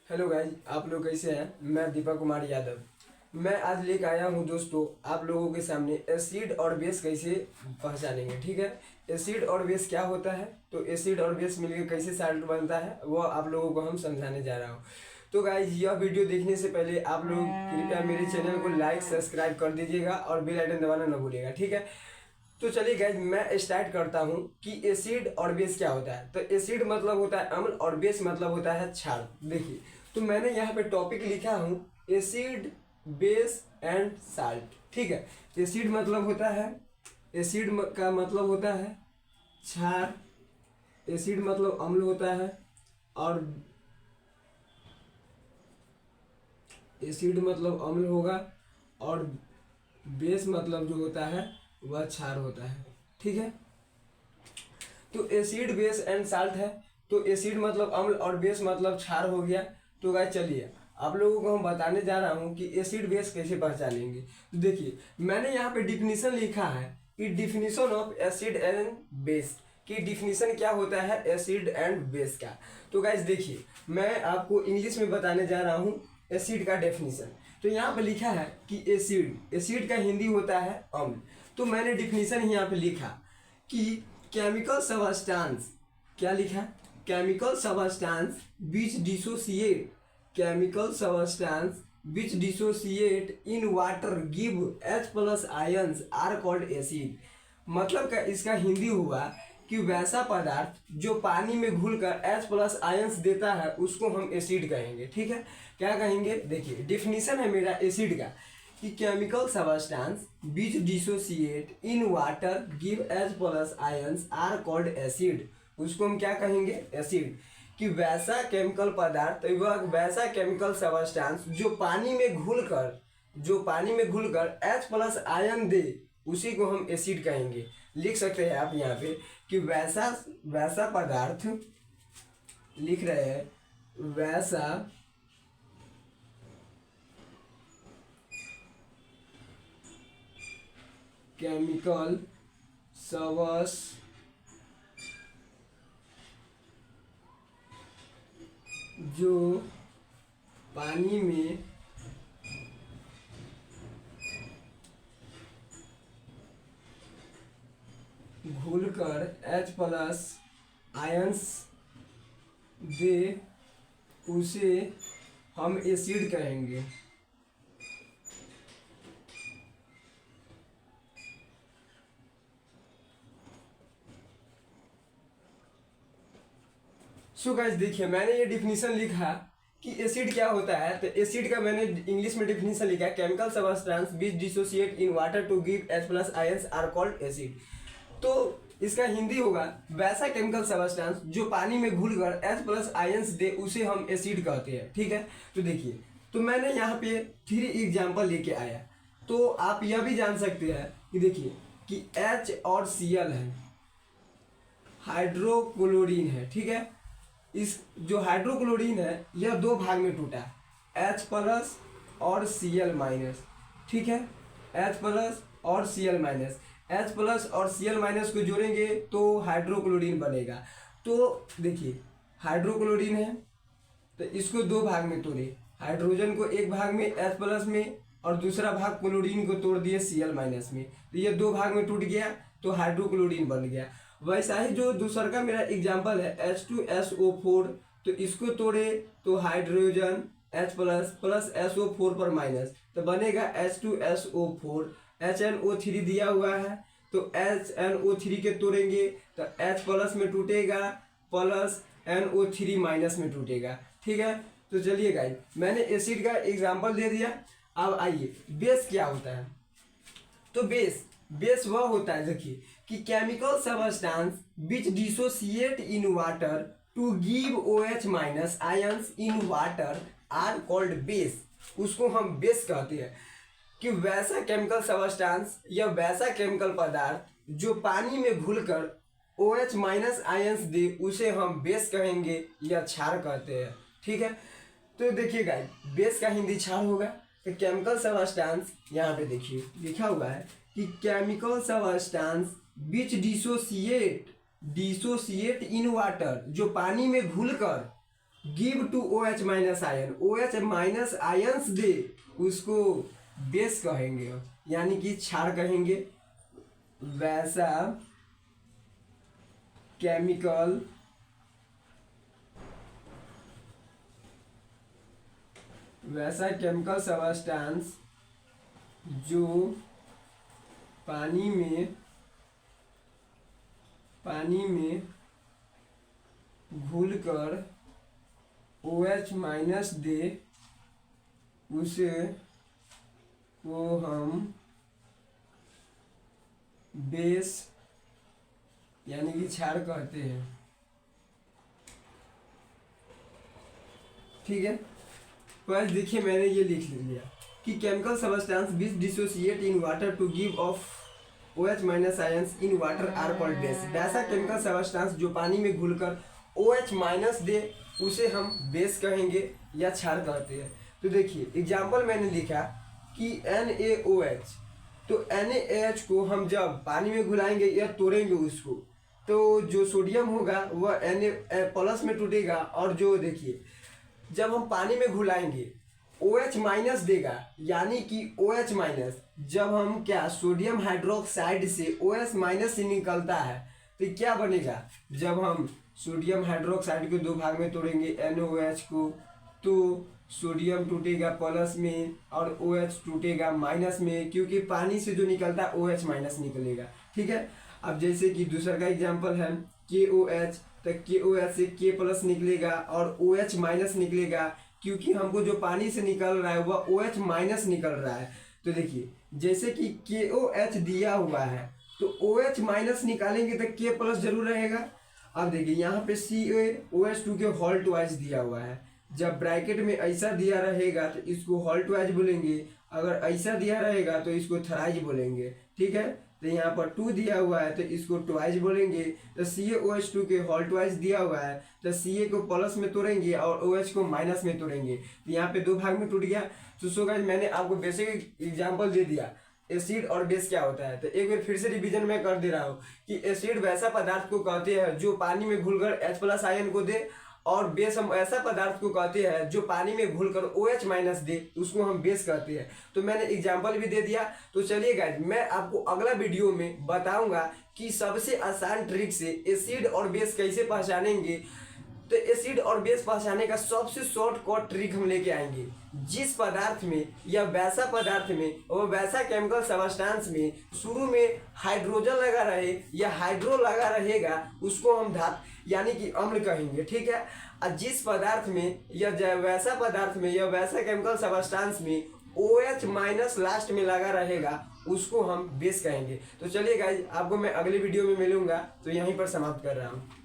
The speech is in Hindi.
हेलो गाइज, आप लोग कैसे हैं। मैं दीपक कुमार यादव। मैं आज लेकर आया हूं दोस्तों आप लोगों के सामने एसिड और बेस कैसे पहचानेंगे। ठीक है, एसिड और बेस क्या होता है, तो एसिड और बेस मिलकर कैसे साल्ट बनता है वो आप लोगों को हम समझाने जा रहा हूं। तो गाइज, यह वीडियो देखने से पहले आप लोग कृपया मेरे चैनल को लाइक सब्सक्राइब कर दीजिएगा और बेल आइकन दबाना न भूलिएगा। ठीक है, तो चलिए गाइज मैं स्टार्ट करता हूँ कि एसिड और बेस क्या होता है। तो एसिड मतलब होता है अम्ल और बेस मतलब होता है क्षार। देखिए, तो मैंने यहाँ पे टॉपिक लिखा हूँ एसिड बेस एंड साल्ट। ठीक है, एसिड मतलब होता है, का मतलब होता है क्षार, एसिड मतलब अम्ल होता है, और एसिड मतलब अम्ल होगा, और बेस मतलब जो होता है वह क्षार होता है। ठीक है, तो एसिड बेस एंड साल्ट है। तो एसिड मतलब अम्ल और बेस मतलब क्षार हो गया। तो गाइस चलिए आप लोगों को हम बताने जा रहा हूँ कि एसिड बेस कैसे पहचानेंगे। तो देखिए, मैंने यहाँ पे डिफिनीशन लिखा है कि definition of acid and base, कि डिफिनीशन क्या होता है एसिड एंड बेस का। तो गाइस देखिए, मैं आपको इंग्लिश में बताने जा रहा हूँ एसिड का डेफिनीशन। तो यहाँ पे लिखा है कि एसिड का हिंदी होता है अम्ल। तो मैंने डिफिनीशन यहाँ पे लिखा कि केमिकल सबस्टांस, क्या लिखा, chemical substance which dissociate, chemical substance which dissociate in water give H plus ions are called acid. मतलब का इसका हिंदी हुआ कि वैसा पदार्थ जो पानी में घुलकर H प्लस आयंस देता है उसको हम एसिड कहेंगे। ठीक है, क्या कहेंगे, देखिए डिफिनीशन है मेरा एसिड का कि chemical substance which dissociate in water give H plus ions are called acid. उसको हम क्या कहेंगे, एसिड। कि वैसा केमिकल पदार्थ, वैसा केमिकल सबस्टांस जो पानी में घुलकर H प्लस आयन दे उसी को हम एसिड कहेंगे। लिख सकते हैं आप यहाँ पे कि वैसा वैसा पदार्थ, लिख रहे हैं वैसा केमिकल सबस जो पानी में घुलकर H प्लस आयंस दे उसे हम एसिड कहेंगे। सो गाइस देखिए, मैंने ये डिफिनीशन लिखा कि एसिड क्या होता है। तो एसिड का मैंने इंग्लिश में डिफिनीशन लिखा है chemical substance which dissociate in water to give H plus ions are called acid. तो इसका हिंदी होगा वैसा केमिकल सबस्टेंस जो पानी में घुलकर H प्लस आयंस दे उसे हम एसिड कहते हैं। ठीक है, तो देखिए, तो मैंने यहाँ पे 3 एग्जाम्पल लेके आया। तो आप यह भी जान सकते हैं कि देखिए कि H और Cl है, हाइड्रोक्लोरीन है। ठीक है, इस जो हाइड्रोक्लोरीन है यह 2 भाग में टूटा है, H प्लस और Cl माइनस। ठीक है, H प्लस और Cl माइनस, H प्लस और Cl माइनस को जोड़ेंगे तो हाइड्रोक्लोरीन बनेगा। तो देखिए हाइड्रोक्लोरीन है तो इसको 2 भाग में तोड़े, हाइड्रोजन को एक भाग में H प्लस में और दूसरा भाग क्लोरीन को तोड़ दिए Cl माइनस में। तो ये 2 भाग में टूट गया तो हाइड्रोक्लोरीन बन गया। वैसा ही जो दूसरा का मेरा एग्जाम्पल है H2SO4, तो इसको तोड़े तो hydrogen H plus plus SO4 पर माइनस तो बनेगा H2SO4। HNO3 दिया हुआ है तो HNO3 के तोड़ेंगे तो H प्लस में टूटेगा प्लस NO3 माइनस में टूटेगा। ठीक है, तो चलिए गाइस, मैंने एसिड का एग्जाम्पल दे दिया। अब आइए बेस क्या होता है। तो बेस वह होता है, देखिए कि chemical substance which dissociate in water to give OH minus ions in water are called base. उसको हम बेस कहते हैं कि वैसा केमिकल सबस्टेंस या वैसा केमिकल पदार्थ जो पानी में घुलकर OH माइनस आयंस दे उसे हम बेस कहेंगे या क्षार कहते हैं। ठीक है, तो देखिए गाइस, बेस का हिंदी क्षार होगा। तो केमिकल सबस्टेंस यहाँ पे देखिए लिखा हुआ है कि chemical substance which dissociate in water, जो पानी में घुलकर give to O H minus ion, O H minus ions दे, उसको बेस कहेंगे, यानी कि क्षार कहेंगे। वैसा केमिकल सब्सटेंस जो पानी में घुलकर OH माइनस दे, उसे को हम बेस यानी कि क्षार कहते हैं। ठीक है, बस देखिए मैंने ये लिख लिया कि chemical substance which dissociate in water to give off OH minus ions in water are called base. वैसा केमिकल सब्सटेंस जो पानी में घुलकर OH माइनस दे, उसे हम बेस कहेंगे या क्षार कहते हैं। तो देखिए एग्जाम्पल मैंने लिखा कि NaOH, तो NaOH को हम जब पानी में घुलाएंगे या तोड़ेंगे उसको, तो जो सोडियम होगा वह Na+ में टूटेगा, और जो देखिए जब हम पानी में घुलाएंगे OH माइनस देगा, यानी कि OH माइनस जब हम क्या सोडियम हाइड्रोक्साइड से OH माइनस से निकलता है तो क्या बनेगा, जब हम सोडियम हाइड्रोक्साइड को दो भाग में तोड़ेंगे NaOH को, तो सोडियम टूटेगा प्लस में और OH टूटेगा माइनस में, क्योंकि पानी से जो निकलता है OH माइनस निकलेगा। ठीक है, अब जैसे कि दूसरा का एग्जांपल है KOH, तो KOH से K+ निकलेगा और OH माइनस निकलेगा, क्योंकि हमको जो पानी से निकल रहा है वह OH माइनस निकल रहा है। तो देखिए जैसे कि KOH दिया हुआ है तो OH माइनस निकालेंगे तो K+ जरूर रहेगा। अब देखिए यहाँ पे CaOH2 के होल ट्वाइस दिया हुआ है, जब ब्रैकेट में ऐसा दिया रहेगा तो इसको होल ट्वाइस बोलेंगे, अगर ऐसा दिया रहेगा तो इसको थराइज बोलेंगे। ठीक है, तो यहाँ पर 2 दिया हुआ है तो इसको ट्वाइस बोलेंगे। तो CaOH2 के होल ट्वाइस दिया हुआ है तो Ca को प्लस में तोड़ेंगे और OH को माइनस में तोड़ेंगे, तो यहाँ पे 2 भाग में टूट गया। तो सो गाइस मैंने आपको बेसिक एग्जांपल दे दिया एसिड और बेस क्या होता है। तो एक बार फिर से रिवीजन में कर दे रहा हूँ कि एसिड वैसा पदार्थ को कहते हैं जो पानी में घुलकर H+ आयन को दे, और बेस हम ऐसा पदार्थ को कहते हैं जो पानी में घुलकर OH माइनस दे, उसको हम बेस कहते हैं। तो मैंने एग्जाम्पल भी दे दिया। तो चलिए गाइस मैं आपको अगला वीडियो में बताऊंगा कि सबसे आसान ट्रिक से एसिड और बेस कैसे पहचानेंगे। तो एसिड और बेस पहचानने का सबसे शॉर्टकट ट्रिक हम लेके आएंगे। जिस पदार्थ में या वैसा पदार्थ में और वैसा केमिकल सब्सटेंस में शुरू में हाइड्रोजन लगा रहे या हाइड्रो लगा रहेगा, उसको हम धातु यानी कि अम्ल कहेंगे। ठीक है, और जिस पदार्थ में या वैसा पदार्थ में या वैसा केमिकल सब्सटेंस में OH माइनस लास्ट में लगा रहेगा, उसको हम बेस कहेंगे। तो चलिए गाइस आपको मैं अगले वीडियो में मिलूंगा, तो यहीं पर समाप्त कर रहा हूँ।